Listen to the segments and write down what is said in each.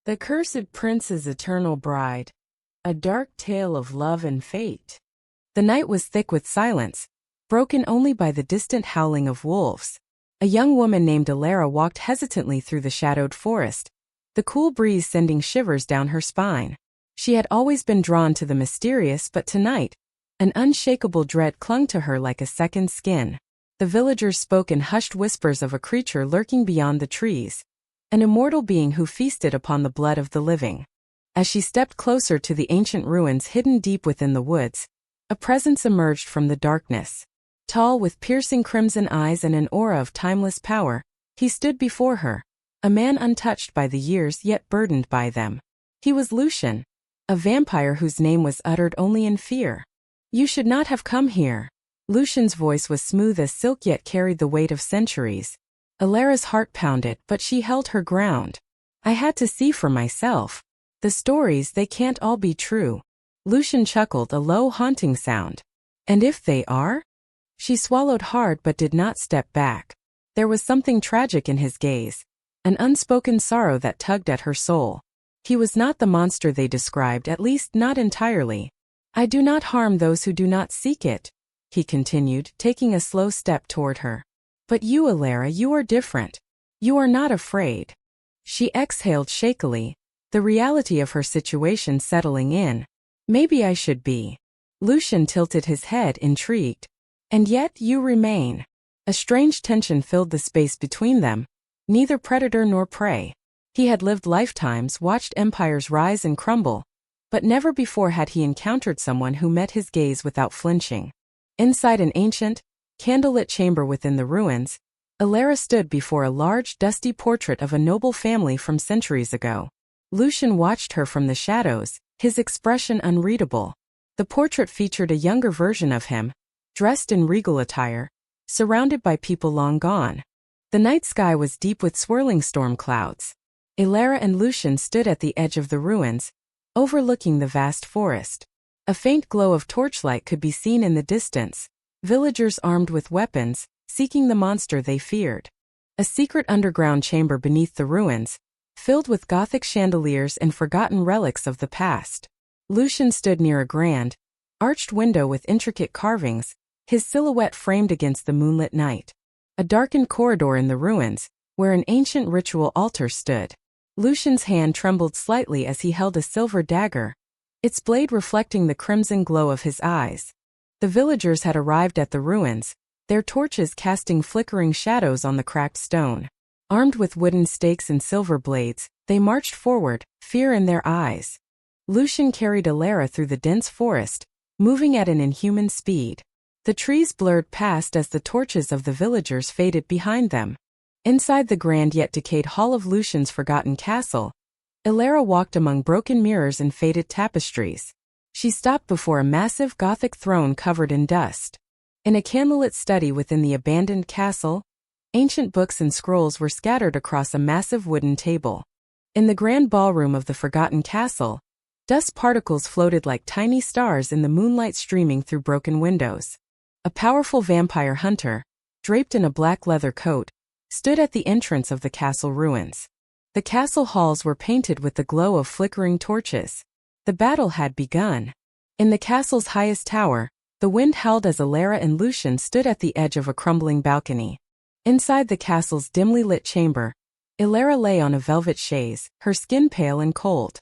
The Cursed Prince's Eternal Bride. A dark tale of love and fate. The night was thick with silence, broken only by the distant howling of wolves. A young woman named Alara walked hesitantly through the shadowed forest, the cool breeze sending shivers down her spine. She had always been drawn to the mysterious, but tonight, an unshakable dread clung to her like a second skin. The villagers spoke in hushed whispers of a creature lurking beyond the trees, an immortal being who feasted upon the blood of the living. As she stepped closer to the ancient ruins hidden deep within the woods, a presence emerged from the darkness. Tall, with piercing crimson eyes and an aura of timeless power, he stood before her, a man untouched by the years yet burdened by them. He was Lucian, a vampire whose name was uttered only in fear. "You should not have come here." Lucian's voice was smooth as silk yet carried the weight of centuries. Alara's heart pounded, but she held her ground. "I had to see for myself. The stories, they can't all be true." Lucian chuckled, a low, haunting sound. "And if they are?" She swallowed hard but did not step back. There was something tragic in his gaze, an unspoken sorrow that tugged at her soul. He was not the monster they described, at least not entirely. "I do not harm those who do not seek it," he continued, taking a slow step toward her. "But you, Alara, you are different. You are not afraid." She exhaled shakily, the reality of her situation settling in. "Maybe I should be." Lucian tilted his head, intrigued. "And yet you remain." A strange tension filled the space between them, neither predator nor prey. He had lived lifetimes, watched empires rise and crumble, but never before had he encountered someone who met his gaze without flinching. Inside an ancient, candlelit chamber within the ruins, Alara stood before a large, dusty portrait of a noble family from centuries ago. Lucian watched her from the shadows, his expression unreadable. The portrait featured a younger version of him, dressed in regal attire, surrounded by people long gone. The night sky was deep with swirling storm clouds. Alara and Lucian stood at the edge of the ruins, overlooking the vast forest. A faint glow of torchlight could be seen in the distance, villagers armed with weapons, seeking the monster they feared. A secret underground chamber beneath the ruins, filled with Gothic chandeliers and forgotten relics of the past. Lucian stood near a grand, arched window with intricate carvings, his silhouette framed against the moonlit night. A darkened corridor in the ruins, where an ancient ritual altar stood. Lucian's hand trembled slightly as he held a silver dagger, its blade reflecting the crimson glow of his eyes. The villagers had arrived at the ruins, their torches casting flickering shadows on the cracked stone. Armed with wooden stakes and silver blades, they marched forward, fear in their eyes. Lucian carried Alara through the dense forest, moving at an inhuman speed. The trees blurred past as the torches of the villagers faded behind them. Inside the grand yet decayed hall of Lucian's forgotten castle, Alara walked among broken mirrors and faded tapestries. She stopped before a massive Gothic throne covered in dust. In a candlelit study within the abandoned castle, ancient books and scrolls were scattered across a massive wooden table. In the grand ballroom of the forgotten castle, dust particles floated like tiny stars in the moonlight streaming through broken windows. A powerful vampire hunter, draped in a black leather coat, stood at the entrance of the castle ruins. The castle halls were painted with the glow of flickering torches. The battle had begun. In the castle's highest tower, the wind howled as Alara and Lucian stood at the edge of a crumbling balcony. Inside the castle's dimly lit chamber, Alara lay on a velvet chaise, her skin pale and cold.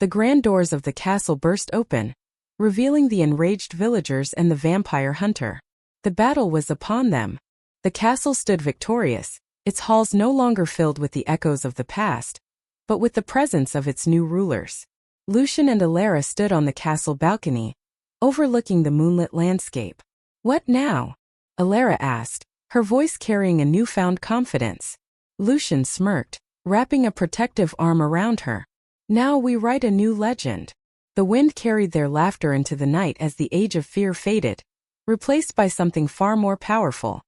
The grand doors of the castle burst open, revealing the enraged villagers and the vampire hunter. The battle was upon them. The castle stood victorious, its halls no longer filled with the echoes of the past, but with the presence of its new rulers. Lucian and Alara stood on the castle balcony, overlooking the moonlit landscape. "What now?" Alara asked, her voice carrying a newfound confidence. Lucian smirked, wrapping a protective arm around her. "Now we write a new legend." The wind carried their laughter into the night as the age of fear faded, replaced by something far more powerful.